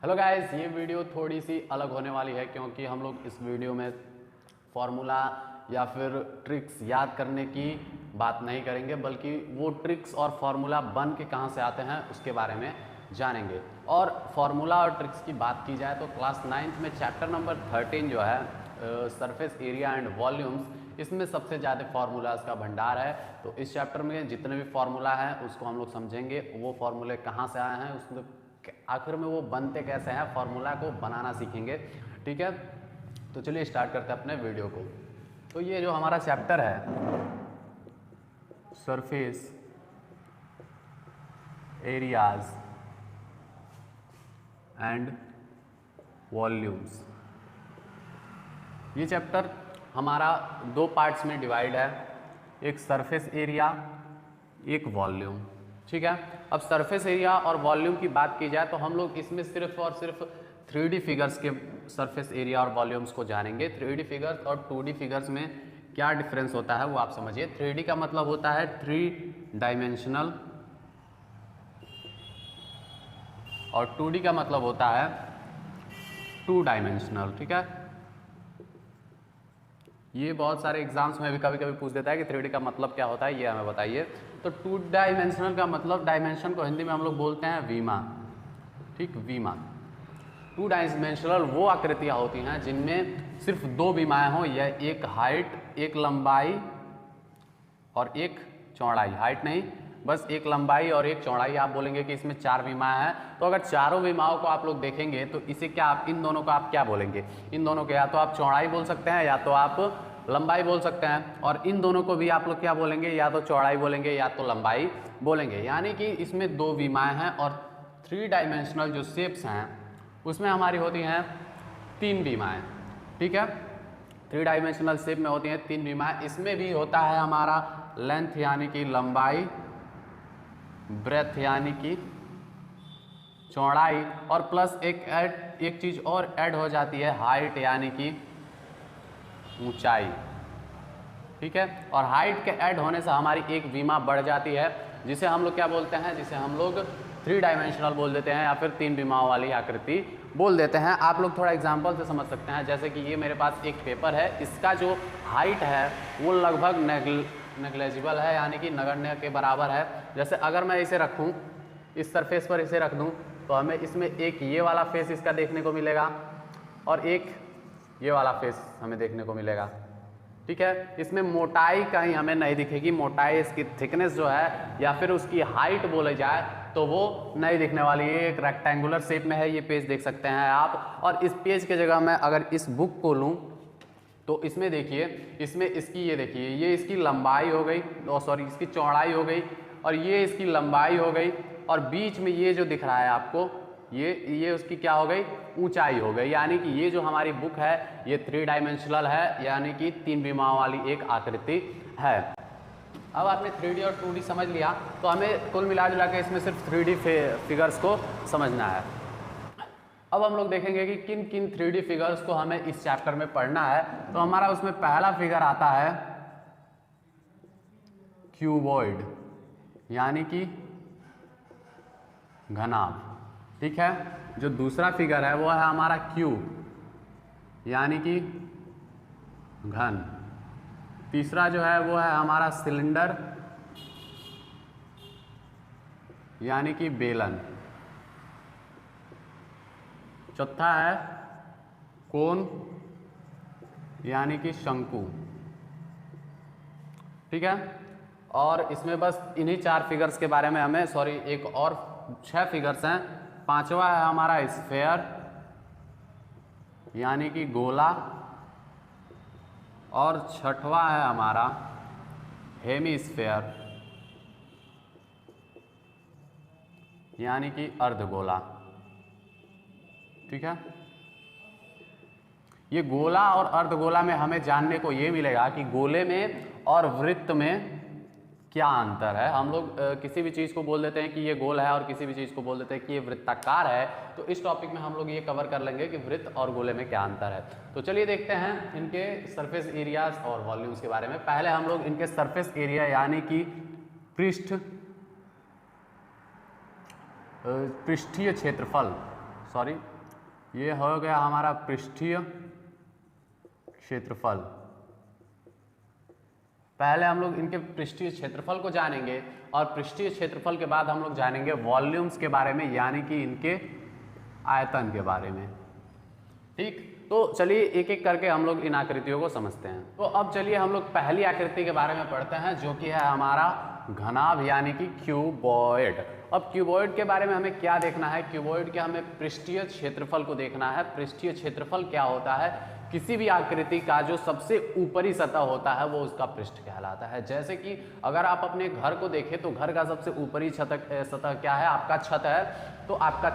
Hello guys, ये video थोड़ी सी अलग होने वाली है क्योंकि हम लोग इस वीडियो में फॉर्मूला या फिर ट्रिक्स याद करने की बात नहीं करेंगे, बल्कि वो ट्रिक्स और फार्मूला बन के कहाँ से आते हैं उसके बारे में जानेंगे। और फार्मूला और ट्रिक्स की बात की जाए तो क्लास 9th में चैप्टर नंबर 13 जो है सरफेस एरिया एंड वॉल्यूम्स, इसमें सबसे ज़्यादा फार्मूलाज का भंडार है। तो इस चैप्टर में जितने भी फार्मूला हैं उसको हम लोग समझेंगे, वो फार्मूले कहाँ से आए हैं, उसमें आखिर में वो बनते कैसे हैं, फार्मूला को बनाना सीखेंगे। ठीक है, तो चलिए स्टार्ट करते हैं अपने वीडियो को। तो ये जो हमारा चैप्टर है सरफेस एरियाज एंड वॉल्यूम्स, ये चैप्टर हमारा दो पार्ट्स में डिवाइड है, एक सरफेस एरिया एक वॉल्यूम। ठीक है, अब सरफेस एरिया और वॉल्यूम की बात की जाए तो हम लोग इसमें सिर्फ और सिर्फ 3D फिगर्स के सरफेस एरिया और वॉल्यूम्स को जानेंगे। 3D फिगर्स और 2D फिगर्स में क्या डिफरेंस होता है वो आप समझिए। 3D का मतलब होता है 3 डायमेंशनल और 2D का मतलब होता है 2 डायमेंशनल। ठीक है, ये बहुत सारे एग्जाम्स में भी कभी कभी पूछ देता है कि 3D का मतलब क्या होता है, ये हमें बताइए। तो 2 डायमेंशनल का मतलब, डायमेंशन को हिंदी में हम लोग बोलते हैं विमा। ठीक, विमा। 2 डायमेंशनल वो आकृतियाँ होती हैं जिनमें सिर्फ 2 विमाएँ हों, यह एक हाइट, एक लंबाई और एक चौड़ाई। हाइट नहीं, बस एक लंबाई और एक चौड़ाई। आप बोलेंगे कि इसमें 4 विमाएँ हैं, तो अगर चारों विमाओं को आप लोग देखेंगे तो इसे क्या, आप इन दोनों को आप क्या बोलेंगे? इन दोनों को या तो आप चौड़ाई बोल सकते हैं या तो आप लंबाई बोल सकते हैं, और इन दोनों को भी आप लोग क्या बोलेंगे? या तो चौड़ाई बोलेंगे या तो लंबाई बोलेंगे। यानी कि इसमें 2 विमाएँ हैं और 3 डायमेंशनल जो शेप्स हैं उसमें हमारी होती हैं 3 विमाएँ। ठीक है, 3 डायमेंशनल शेप में होती हैं 3 विमाएँ। इसमें भी होता है हमारा लेंथ यानी कि लंबाई, ब्रेथ यानी कि चौड़ाई, और प्लस एक चीज़ और ऐड हो जाती है, हाइट यानी कि ऊंचाई। ठीक है, और हाइट के ऐड होने से हमारी एक विमा बढ़ जाती है, जिसे हम लोग क्या बोलते हैं? जिसे हम लोग 3 डायमेंशनल बोल देते हैं या फिर 3 विमाओं वाली आकृति बोल देते हैं। आप लोग थोड़ा एग्जांपल से समझ सकते हैं। जैसे कि ये मेरे पास एक पेपर है, इसका जो हाइट है वो लगभग नेग्लेजिबल है, यानी कि नगण्य के बराबर है। जैसे अगर मैं इसे रखूँ, इस सरफेस पर इसे रख दूँ, तो हमें इसमें एक ये वाला फेस इसका देखने को मिलेगा और एक ये वाला फेस हमें देखने को मिलेगा। ठीक है, इसमें मोटाई कहीं हमें नहीं दिखेगी। मोटाई, इसकी थिकनेस जो है या फिर उसकी हाइट बोले जाए तो वो नहीं दिखने वाली है। एक रेक्टेंगुलर शेप में है, ये पेज देख सकते हैं आप। और इस पेज के जगह मैं अगर इस बुक को लूँ तो इसमें देखिए, इसमें इसकी ये देखिए, ये इसकी लंबाई हो गई, इसकी चौड़ाई हो गई, और ये इसकी लंबाई हो गई, और बीच में ये जो दिख रहा है आपको, ये उसकी क्या हो गई? ऊंचाई हो गई। यानी कि ये जो हमारी बुक है ये 3 डायमेंशनल है, यानी कि 3 विमाओं वाली एक आकृति है। अब आपने 3D और 2D समझ लिया, तो हमें कुल मिला जुला के इसमें सिर्फ 3D फिगर्स को समझना है। अब हम लोग देखेंगे कि किन किन 3D फिगर्स को हमें इस चैप्टर में पढ़ना है। तो हमारा उसमें पहला फिगर आता है क्यूबॉइड, यानी कि घनाभ। ठीक है, जो दूसरा फिगर है वो है हमारा क्यूब, यानी कि घन। तीसरा जो है वो है हमारा सिलेंडर, यानी कि बेलन। चौथा है कोन, यानी कि शंकु। ठीक है, और इसमें बस इन्हीं 4 फिगर्स के बारे में हमें, एक और 6 फिगर्स हैं। पांचवा है हमारा स्फेयर, यानी कि गोला, और छठवा है हमारा हेमीस्फेयर, यानी कि अर्धगोला। ठीक है, ये गोला और अर्धगोला में हमें जानने को ये मिलेगा कि गोले में और वृत्त में क्या अंतर है। हम लोग किसी भी चीज़ को बोल देते हैं कि ये गोल है और किसी भी चीज़ को बोल देते हैं कि ये वृत्ताकार है। तो इस टॉपिक में हम लोग ये कवर कर लेंगे कि वृत्त और गोले में क्या अंतर है। तो चलिए देखते हैं इनके सरफेस एरियाज और वॉल्यूम्स के बारे में। पहले हम लोग इनके सरफेस एरिया यानी कि पृष्ठीय क्षेत्रफल ये हो गया हमारा पृष्ठीय क्षेत्रफल। पहले हम लोग इनके पृष्ठीय क्षेत्रफल को जानेंगे और पृष्ठीय क्षेत्रफल के बाद हम लोग जानेंगे वॉल्यूम्स के बारे में, यानी कि इनके आयतन के बारे में। ठीक, तो चलिए एक एक करके हम लोग इन आकृतियों को समझते हैं। तो अब चलिए हम लोग पहली आकृति के बारे में पढ़ते हैं, जो कि है हमारा घनाभ यानी कि क्यूबॉइड। अब क्यूबॉइड के बारे में हमें क्या देखना है? क्यूबॉइड के हमें पृष्ठीय क्षेत्रफल को देखना है। पृष्ठीय क्षेत्रफल क्या होता है? किसी भी आकृति का जो सबसे ऊपरी सतह होता है वो उसका पृष्ठ कहलाता है। जैसे कि अगर आप अपने घर को देखें तो घर का सबसे ऊपरी सतह क्या है? आपका छत है। तो आपका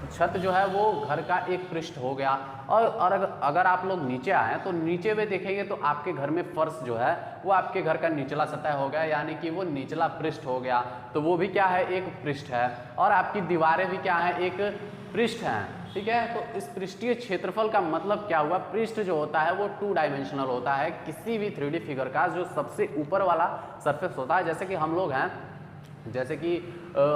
छत जो है वो घर का एक पृष्ठ हो गया। और अगर आप लोग नीचे आए तो नीचे में देखेंगे तो आपके घर में फर्श जो है वो आपके घर का निचला सतह हो गया, यानी कि वो निचला पृष्ठ हो गया। तो वो भी क्या है? एक पृष्ठ है। और आपकी दीवारें भी क्या है? एक पृष्ठ हैं। ठीक है, तो इस पृष्ठीय क्षेत्रफल का मतलब क्या हुआ? पृष्ठ जो होता है वो 2 डायमेंशनल होता है। किसी भी 3D फिगर का जो सबसे ऊपर वाला सरफेस होता है, जैसे कि हम लोग हैं, जैसे कि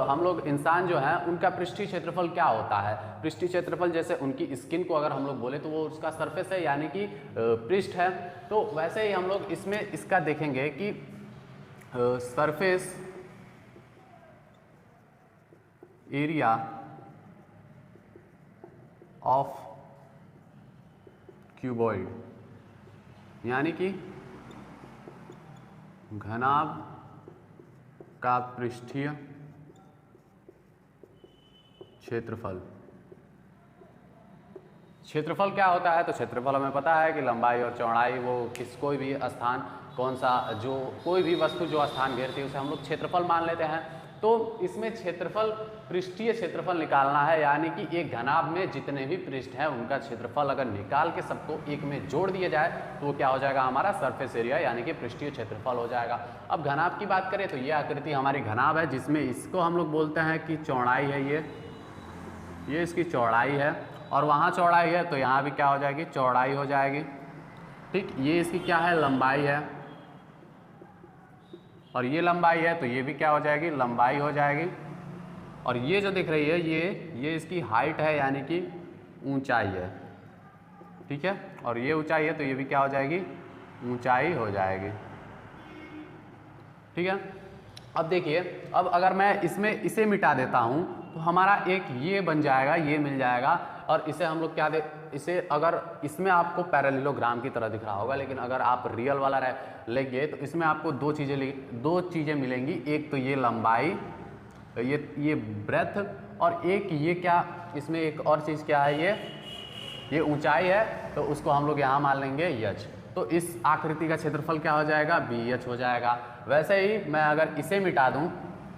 हम लोग इंसान जो हैं उनका पृष्ठीय क्षेत्रफल क्या होता है? पृष्ठीय क्षेत्रफल जैसे उनकी स्किन को अगर हम लोग बोले तो वो उसका सरफेस है, यानी कि पृष्ठ है। तो वैसे ही हम लोग इसमें इसका देखेंगे कि सरफेस एरिया ऑफ क्यूबॉइड, यानी कि घनाभ का पृष्ठीय क्षेत्रफल। क्षेत्रफल क्या होता है? तो क्षेत्रफल हमें पता है कि लंबाई और चौड़ाई, वो कोई भी स्थान, कौन सा जो कोई भी वस्तु जो स्थान घेरती है उसे हम लोग क्षेत्रफल मान लेते हैं। तो इसमें क्षेत्रफल, पृष्ठीय क्षेत्रफल निकालना है, यानी कि एक घनाभ में जितने भी पृष्ठ हैं उनका क्षेत्रफल अगर निकाल के सबको एक में जोड़ दिया जाए तो वो क्या हो जाएगा? हमारा सरफेस एरिया यानी कि पृष्ठीय क्षेत्रफल हो जाएगा। अब घनाभ की बात करें तो ये आकृति हमारी घनाभ है, जिसमें इसको हम लोग बोलते हैं कि चौड़ाई है। ये इसकी चौड़ाई है और वहाँ चौड़ाई है तो यहाँ भी क्या हो जाएगी? चौड़ाई हो जाएगी। ठीक, ये इसकी क्या है? लंबाई है। और ये लंबाई है तो ये भी क्या हो जाएगी? लंबाई हो जाएगी। और ये जो दिख रही है ये इसकी हाइट है, यानी कि ऊंचाई है। ठीक है, और ये ऊंचाई है तो ये भी क्या हो जाएगी? ऊंचाई हो जाएगी। ठीक है, अब देखिए, अब अगर मैं इसमें इसे मिटा देता हूँ तो हमारा एक ये बन जाएगा, ये मिल जाएगा। और इसे हम लोग क्या इसे अगर इसमें आपको पैरेललोग्राम की तरह दिख रहा होगा, लेकिन अगर आप रियल वाला लेंगे तो इसमें आपको दो चीज़ें मिलेंगी। एक तो ये लंबाई, ये ब्रेथ, और एक ये क्या, इसमें एक और चीज़ क्या है? ये ऊंचाई है, तो उसको हम लोग यहाँ मान लेंगे यच। तो इस आकृति का क्षेत्रफल क्या हो जाएगा? BH हो जाएगा। वैसे ही मैं अगर इसे मिटा दूँ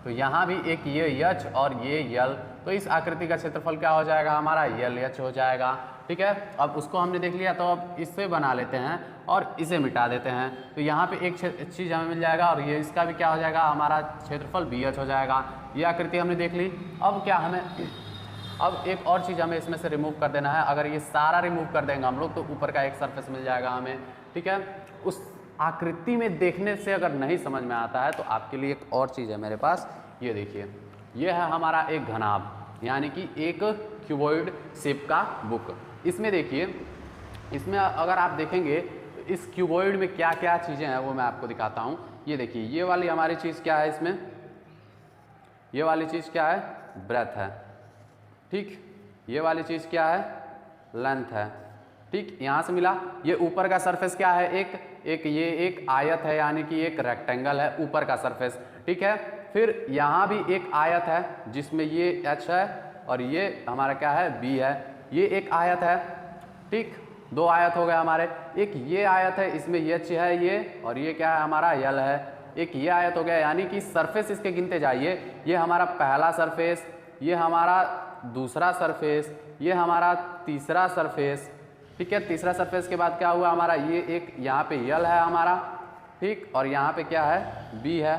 तो यहाँ भी एक ये यच और ये यल, तो इस आकृति का क्षेत्रफल क्या हो जाएगा? हमारा LH हो जाएगा। ठीक है, अब उसको हमने देख लिया तो अब इससे बना लेते हैं और इसे मिटा देते हैं। तो यहाँ पे एक चीज़ हमें मिल जाएगा और ये इसका भी क्या हो जाएगा? हमारा क्षेत्रफल BH हो जाएगा। ये आकृति हमने देख ली। अब क्या हमें, अब एक और चीज़ हमें इसमें से रिमूव कर देना है। अगर ये सारा रिमूव कर देंगे हम लोग तो ऊपर का एक सरफेस मिल जाएगा हमें। ठीक है, उस आकृति में देखने से अगर नहीं समझ में आता है तो आपके लिए एक और चीज़ है मेरे पास। ये देखिए, ये है हमारा एक घनाभ, यानी कि एक क्यूबॉइड शेप का बुक। इसमें देखिए, इसमें अगर आप देखेंगे तो इस क्यूबॉइड में क्या क्या चीज़ें हैं वो मैं आपको दिखाता हूँ। ये देखिए, ये वाली हमारी चीज़ क्या है? इसमें ये वाली चीज़ क्या है? ब्रेथ है। ठीक, ये वाली चीज़ क्या है? लेंथ है। ठीक, यहाँ से मिला। ये ऊपर का सरफेस क्या है? ये एक आयत है, यानी कि एक रेक्टेंगल है ऊपर का सरफेस। ठीक है, फिर यहाँ भी एक आयत है जिसमें ये H है और ये हमारा क्या है? B है। ये एक आयत है। ठीक, 2 आयत हो गए हमारे। एक ये आयत है, इसमें H है ये, और ये क्या है? हमारा यल है। एक ये आयत हो गया, यानी कि सरफेस इसके गिनते जाइए। ये हमारा पहला सरफेस, ये हमारा दूसरा सरफेस, ये हमारा तीसरा सरफेस। ठीक है, तीसरा सरफेस के बाद क्या हुआ हमारा? ये एक यहाँ पे यल है हमारा। ठीक, और यहाँ पे क्या है? B है।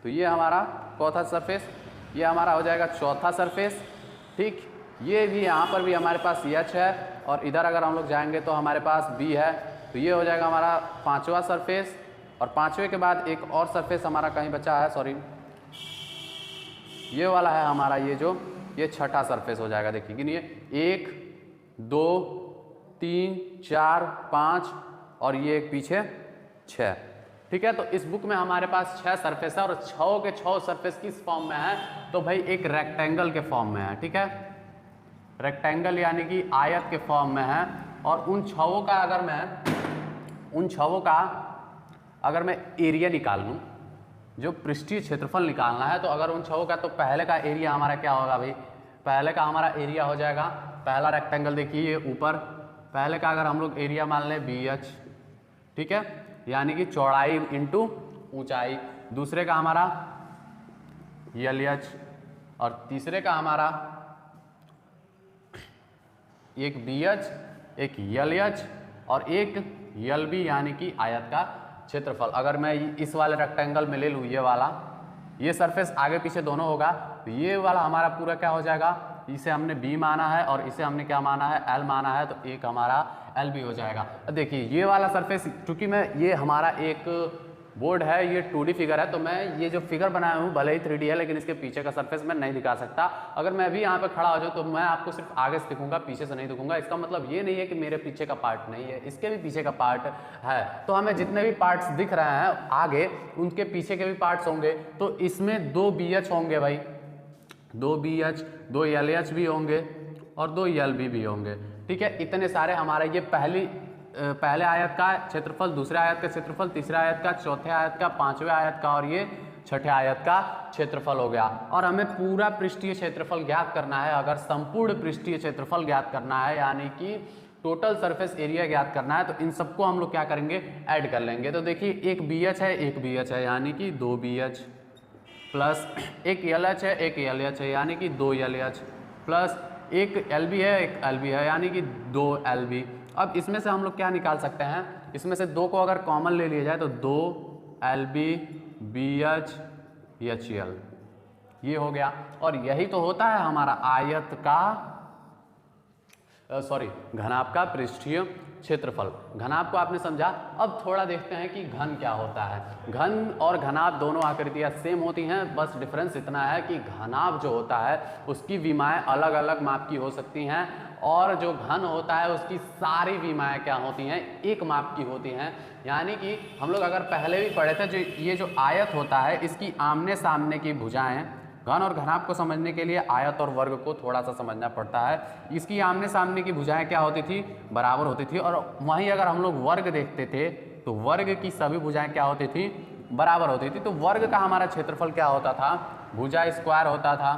तो ये हमारा चौथा सरफेस, ये हमारा हो जाएगा चौथा सरफेस। ठीक, ये भी यहाँ पर भी हमारे पास H है, और इधर अगर हम लोग जाएंगे तो हमारे पास B है। तो ये हो जाएगा हमारा 5वां सरफेस, और 5वें के बाद एक और सरफेस हमारा कहीं बचा है, सॉरी, ये वाला है हमारा, ये 6ठा सरफेस हो जाएगा। देखिए गिनिए, 1 2 3 4 5 और ये एक पीछे 6। ठीक है, तो इस बुक में हमारे पास 6 सरफेस है और 6 के 6 सरफेस किस फॉर्म में है, तो भाई एक रेक्टेंगल के फॉर्म में है। ठीक है, रेक्टेंगल यानी कि आयत के फॉर्म में है। और उन 6 का अगर मैं एरिया निकाल लूँ, जो पृष्ठीय क्षेत्रफल निकालना है, तो अगर उन 6 का, तो पहले का एरिया हमारा क्या होगा भाई, पहले का हमारा एरिया हो जाएगा, पहला रेक्टेंगल देखिए ये ऊपर, पहले का अगर हम लोग एरिया मान लें BH, ठीक है, यानी कि चौड़ाई इंटू ऊंचाई। दूसरे का हमारा LH और तीसरे का हमारा एक BH, एक LH और एक LB यानी कि आयत का क्षेत्रफल। अगर मैं इस वाले रेक्टेंगल में ले लूँ, ये वाला, ये सरफेस आगे पीछे दोनों होगा, तो ये वाला हमारा पूरा क्या हो जाएगा, इसे हमने B माना है और इसे हमने क्या माना है, L माना है, तो एक हमारा LB हो जाएगा। देखिए ये वाला सरफेस, चूंकि मैं, ये हमारा एक बोर्ड है, ये 2D फिगर है, तो मैं ये जो फिगर बनाया हूँ भले ही 3D है, लेकिन इसके पीछे का सरफेस मैं नहीं दिखा सकता। अगर मैं भी यहाँ पे खड़ा हो जाऊँ तो मैं आपको सिर्फ आगे से दिखूंगा, पीछे से नहीं दिखूंगा। इसका मतलब ये नहीं है कि मेरे पीछे का पार्ट नहीं है, इसके भी पीछे का पार्ट है। तो हमें जितने भी पार्ट्स दिख रहे हैं आगे, उनके पीछे के भी पार्ट्स होंगे। तो इसमें 2 BH होंगे भाई, 2 BH, 2 LH भी होंगे और 2 LB भी होंगे। ठीक है, इतने सारे हमारे ये पहले आयत का क्षेत्रफल, दूसरे आयत का क्षेत्रफल, तीसरे आयत का, चौथे आयत का, पांचवें आयत का और ये छठे आयत का क्षेत्रफल हो गया। और हमें पूरा पृष्ठीय क्षेत्रफल ज्ञात करना है। अगर संपूर्ण पृष्ठीय क्षेत्रफल ज्ञात करना है, यानी कि टोटल सरफेस एरिया ज्ञात करना है, तो इन सबको हम लोग क्या करेंगे, ऐड कर लेंगे। तो देखिए एक BH है, एक BH है, यानी कि 2 BH प्लस एक LH है, एक LH है, यानी कि 2 LH प्लस एक LB है, एक LB है, यानी कि 2 LB। अब इसमें से हम लोग क्या निकाल सकते हैं, इसमें से 2 को अगर कॉमन ले लिया जाए तो 2 LB BH HL ये हो गया। और यही तो होता है हमारा आयत का घनाभ का पृष्ठीय क्षेत्रफल। घनाभ को आपने समझा। अब थोड़ा देखते हैं कि घन क्या होता है। घन और घनाभ दोनों आकृतियां सेम होती हैं, बस डिफरेंस इतना है कि घनाभ जो होता है उसकी विमाएं अलग अलग माप की हो सकती हैं, और जो घन होता है उसकी सारी विमाएं क्या होती हैं, एक माप की होती हैं। यानी कि हम लोग अगर पहले भी पढ़े थे, ये जो आयत होता है इसकी आमने सामने की भुजाएं, घन और घनाभ को समझने के लिए आयत और वर्ग को थोड़ा सा समझना पड़ता है। इसकी आमने सामने की भुजाएं क्या होती थी, बराबर होती थी। और वहीं अगर हम लोग वर्ग देखते थे तो वर्ग की सभी भुजाएं क्या होती थी, बराबर होती थी। तो वर्ग का हमारा क्षेत्रफल क्या होता था, भुजा स्क्वायर होता था,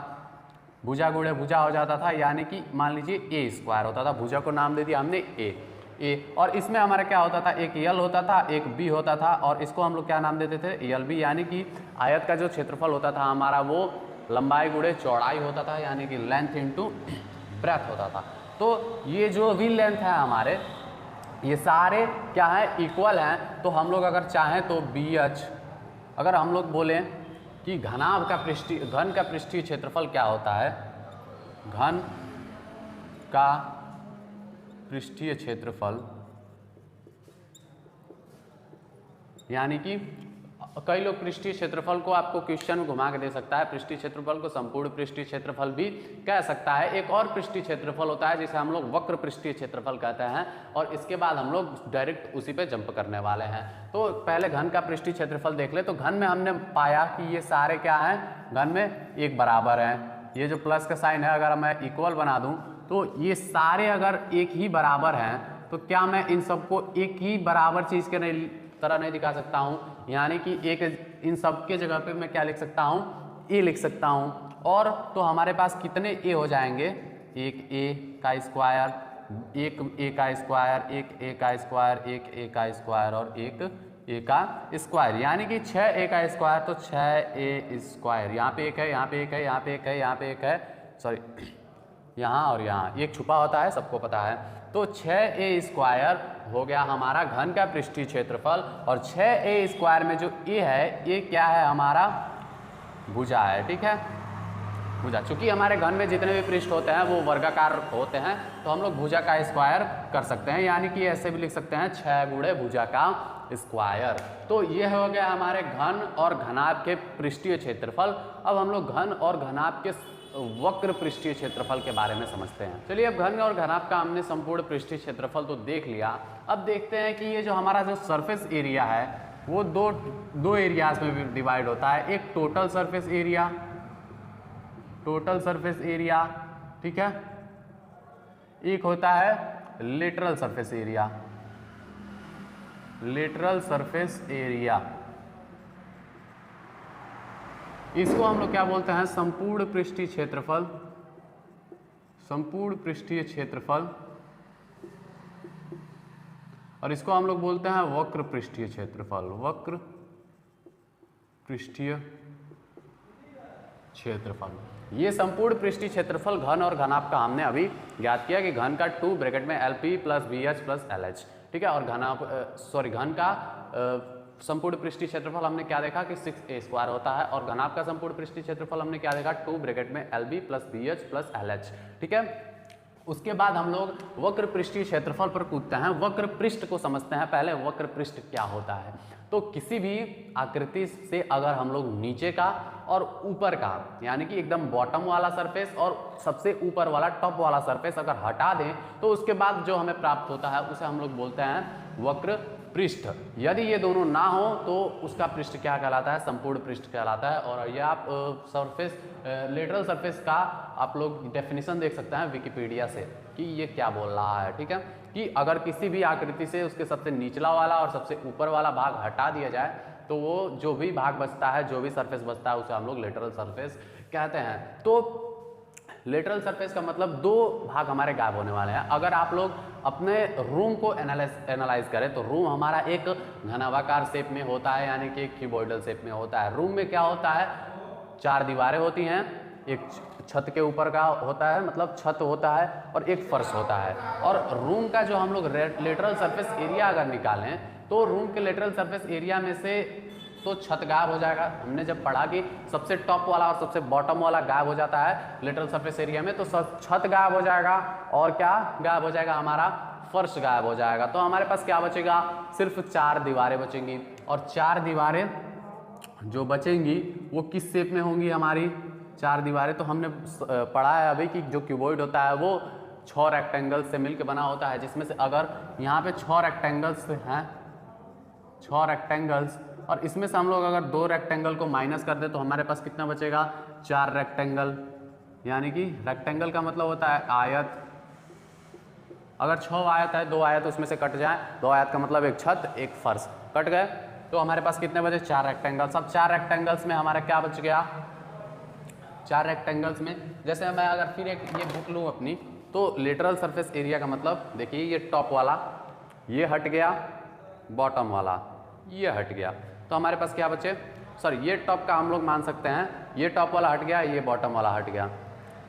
भुजा गुणे भुजा हो जाता था, यानी कि मान लीजिए ए स्क्वायर होता था। भुजा को नाम दे दिया हमने ए। और इसमें हमारा क्या होता था, एक यल होता था, एक बी होता था, और इसको हम लोग क्या नाम देते थे, यल बी। यानी कि आयत का जो क्षेत्रफल होता था हमारा वो लंबाई गुणे चौड़ाई होता था, यानी कि लेंथ इंटू ब्रेथ होता था। तो ये जो भी लेंथ है हमारे, ये सारे क्या है, इक्वल हैं। तो हम लोग अगर चाहें तो BH, अगर हम लोग बोलें कि घन का पृष्ठीय क्षेत्रफल क्या होता है, घन का पृष्ठीय क्षेत्रफल, यानी कि कई लोग पृष्ठीय क्षेत्रफल को आपको क्वेश्चन में घुमा के दे सकता है। पृष्ठीय क्षेत्रफल को संपूर्ण पृष्ठीय क्षेत्रफल भी कह सकता है। एक और पृष्ठीय क्षेत्रफल होता है जिसे हम लोग वक्र पृष्ठीय क्षेत्रफल कहते हैं, और इसके बाद हम लोग डायरेक्ट उसी पे जंप करने वाले हैं। तो पहले घन का पृष्ठीय क्षेत्रफल देख ले। तो घन में हमने पाया कि ये सारे क्या हैं, घन में एक बराबर हैं। ये जो प्लस का साइन है अगर मैं इक्वल बना दूं तो ये सारे अगर एक ही बराबर हैं, तो क्या मैं इन सबको एक ही बराबर चीज़ के तरह नहीं दिखा सकता हूँ। यानी कि एक इन सब के जगह पे मैं क्या लिख सकता हूँ, ए लिख सकता हूँ। और तो हमारे पास कितने ए हो जाएंगे, एक ए का स्क्वायर, एक ए का स्क्वायर, एक ए का स्क्वायर, एक ए का स्क्वायर और एक ए का स्क्वायर, यानी कि 6 ए का स्क्वायर। तो 6 ए स्क्वायर, यहाँ पे एक है, यहाँ पे एक है, यहाँ पे एक है, यहाँ पे एक है, सॉरी यहाँ और यहाँ एक छुपा होता है, सबको पता है। तो 6 ए स्क्वायर हो गया हमारा घन का पृष्ठीय क्षेत्रफल। और 6 ए स्क्वायर में जो ए है, ये क्या है, हमारा भुजा है। ठीक है, भुजा। चूंकि हमारे घन में जितने भी पृष्ठ होते हैं वो वर्गाकार होते हैं, तो हम लोग भुजा का स्क्वायर कर सकते हैं। यानी कि ऐसे भी लिख सकते हैं 6 गुणे भुजा का स्क्वायर। तो ये हो गया हमारे घन और घनाभ के पृष्ठीय क्षेत्रफल। अब हम लोग घन और घनाभ के वक्र पृष्ठीय क्षेत्रफल के बारे में समझते हैं। चलिए अब घन और घनाभ का हमने संपूर्ण पृष्ठीय क्षेत्रफल तो देख लिया। अब देखते हैं कि ये जो हमारा जो सरफेस एरिया है वो दो एरियाज में डिवाइड होता है। एक टोटल सरफेस एरिया, ठीक है, एक होता है लेटरल सरफेस एरिया, इसको हम लोग क्या बोलते हैं, संपूर्ण पृष्ठीय क्षेत्रफल, और इसको हम लोग बोलते हैं वक्र पृष्ठीय क्षेत्रफल। ये संपूर्ण पृष्ठीय क्षेत्रफल घन और घनाभ का हमने अभी ज्ञात किया कि घन का 2 ब्रैकेट में LP + BH + LH, ठीक है, और घन का संपूर्ण पृष्ठीय क्षेत्रफल हमने क्या देखा कि 6a² होता है, और घनाभ का संपूर्ण पृष्ठीय क्षेत्रफल हमने क्या देखा 2 ब्रैकेट में LB + BH + LH, ठीक है। उसके बाद हम लोग वक्र पृष्ठीय क्षेत्रफल पर कूदते हैं, वक्र पृष्ठ को समझते हैं। पहले वक्र पृष्ठ क्या होता है, तो किसी भी आकृति से अगर हम लोग नीचे का और ऊपर का, यानी कि एकदम बॉटम वाला सरफेस और सबसे ऊपर वाला टॉप वाला सरफेस अगर हटा दें तो उसके बाद जो हमें प्राप्त होता है उसे हम लोग बोलते हैं वक्र पृष्ठ। यदि ये दोनों ना हो तो उसका पृष्ठ क्या कहलाता है, संपूर्ण पृष्ठ कहलाता है। और ये आप सरफेस लेटरल सरफेस का आप लोग डेफिनेशन देख सकते हैं विकिपीडिया से कि ये क्या बोल रहा है, ठीक है, कि अगर किसी भी आकृति से उसके सबसे निचला वाला और सबसे ऊपर वाला भाग हटा दिया जाए तो वो जो भी भाग बचता है, जो भी सरफेस बचता है उसे हम लोग लेटरल सरफेस कहते हैं। तो लेटरल सरफेस का मतलब दो भाग हमारे गायब होने वाले हैं। अगर आप लोग अपने रूम को एनालाइज करें तो रूम हमारा एक घनाभाकार शेप में होता है, यानी कि एक क्यूबॉइडल शेप में होता है। रूम में क्या होता है, 4 दीवारें होती हैं, एक छत के ऊपर का होता है, मतलब छत होता है, और एक फर्श होता है। और रूम का जो हम लोग लेटरल सरफेस एरिया अगर निकालें तो रूम के लेटरल सरफेस एरिया में से तो छत गायब हो जाएगा। हमने जब पढ़ा कि सबसे टॉप वाला और सबसे बॉटम वाला गायब हो जाता है लेटरल सरफेस एरिया में, तो छत गायब हो जाएगा और क्या गायब हो जाएगा, हमारा फर्श गायब हो जाएगा। तो हमारे पास क्या बचेगा, सिर्फ 4 दीवारें बचेंगी। और 4 दीवारें जो बचेंगी वो किस शेप में होंगी, हमारी 4 दीवारें तो हमने पढ़ा है अभी कि जो क्यूबॉइड होता है वो 6 रेक्टेंगल से मिलकर बना होता है, जिसमें से अगर यहाँ पे 6 रेक्टेंगल्स हैं, 6 रेक्टेंगल्स, और इसमें से हम लोग अगर 2 रेक्टेंगल को माइनस कर दे तो हमारे पास कितना बचेगा, 4 रेक्टेंगल। यानी कि रेक्टेंगल का मतलब होता है आयत। अगर 6 आयत है, 2 आयत उसमें से कट जाए, 2 आयत का मतलब एक छत एक फर्श कट गए, तो हमारे पास कितने बचे, 4 रेक्टेंगल्स। अब 4 रेक्टेंगल्स में हमारा क्या बच गया, 4 रेक्टेंगल्स में जैसे मैं अगर फिर एक ये बुक लूँ अपनी, तो लेटरल सरफेस एरिया का मतलब देखिए ये टॉप वाला ये हट गया, बॉटम वाला ये हट गया, तो हमारे पास क्या बचे, सॉरी ये टॉप का हम लोग मान सकते हैं, ये टॉप वाला हट गया, ये बॉटम वाला हट गया,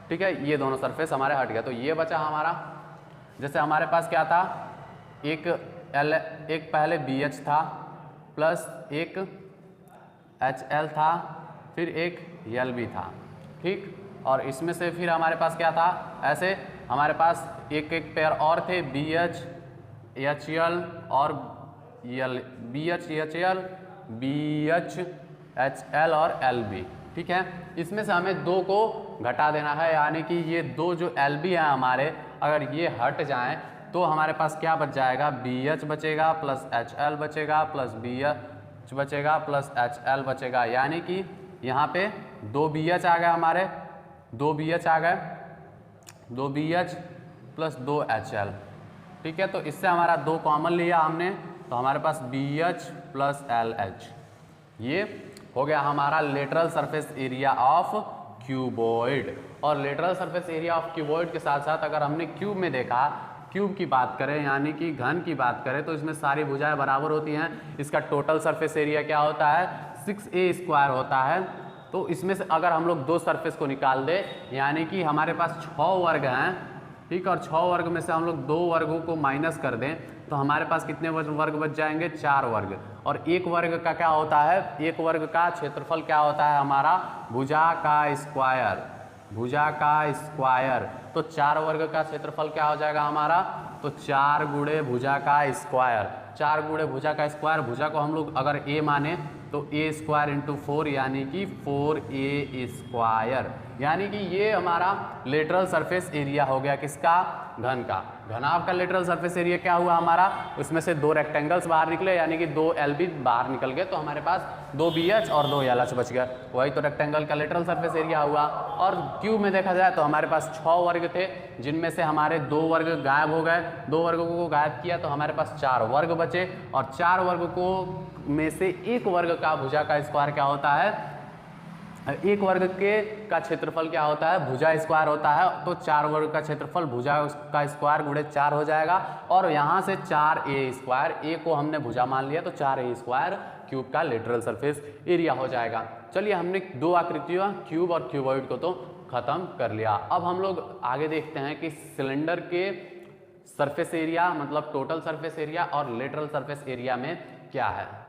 ठीक है, ये दोनों सरफेस हमारे हट गया। तो ये बचा हमारा, जैसे हमारे पास क्या था, एक पहले BH था प्लस एक HL था, फिर एक LB था, ठीक, और इसमें से फिर हमारे पास क्या था, ऐसे हमारे पास एक पेयर और थे, BH HL और BH HL BH HL और LB, ठीक है। इसमें से हमें 2 को घटा देना है, यानी कि ये 2 जो LB है हमारे, अगर ये हट जाएं तो हमारे पास क्या बच जाएगा, BH बचेगा प्लस HL बचेगा प्लस BH बचेगा प्लस HL बचेगा, यानी कि यहाँ पे 2 BH आ गए हमारे, 2 BH आ गए, 2 BH प्लस 2 HL, ठीक है। तो इससे हमारा 2 कॉमन लिया हमने, तो हमारे पास BH प्लस LH, ये हो गया हमारा lateral surface area of cuboid. और lateral surface area of cuboid के साथ साथ अगर हमने क्यूब में देखा, क्यूब की बात करें यानी कि घन की बात करें, तो इसमें सारी भुजाएं बराबर होती हैं। इसका टोटल सरफेस एरिया क्या होता है, 6a² होता है। तो इसमें से अगर हम लोग 2 सरफेस को निकाल दें, यानी कि हमारे पास 6 वर्ग हैं, ठीक, और 6 वर्ग में से हम लोग 2 वर्गों को माइनस कर दें तो हमारे पास कितने वर्ग बच जाएंगे, 4 वर्ग। और एक वर्ग का क्या होता है, एक वर्ग का क्षेत्रफल क्या होता है हमारा, भुजा का स्क्वायर, भुजा का स्क्वायर। तो 4 वर्ग का क्षेत्रफल क्या हो जाएगा हमारा, तो 4 गुणे भुजा का स्क्वायर, 4 गुणे भुजा का स्क्वायर, भुजा को हम लोग अगर ए माने तो ए स्क्वायर इंटू 4 यानी कि 4a स्क्वायर, यानी कि ये हमारा लेटरल सरफेस एरिया हो गया किसका, घन का। घनाभ का लेटरल सरफेस एरिया क्या हुआ हमारा, उसमें से 2 रेक्टेंगल्स बाहर निकले यानी कि 2 LB बाहर निकल गए, तो हमारे पास 2 BH और 2 LH बच गए, वही तो रेक्टेंगल का लेटरल सरफेस एरिया हुआ। और क्यूब में देखा जाए तो हमारे पास 6 वर्ग थे, जिनमें से हमारे 2 वर्ग गायब हो गए, 2 वर्गों को गायब किया तो हमारे पास 4 वर्ग बचे, और 4 वर्ग को में से 1 वर्ग का भुजा का स्क्वायर क्या होता है, 1 वर्ग के का क्षेत्रफल क्या होता है, भुजा स्क्वायर होता है, तो 4 वर्ग का क्षेत्रफल भुजा का स्क्वायर गुणे 4 हो जाएगा, और यहाँ से 4a स्क्वायर, ए को हमने भुजा मान लिया तो 4a स्क्वायर क्यूब का लेटरल सरफेस एरिया हो जाएगा। चलिए हमने 2 आकृतियों क्यूब और क्यूबॉइड को तो खत्म कर लिया। अब हम लोग आगे देखते हैं कि सिलेंडर के सरफेस एरिया मतलब टोटल सरफेस एरिया और लेटरल सरफेस एरिया में क्या है।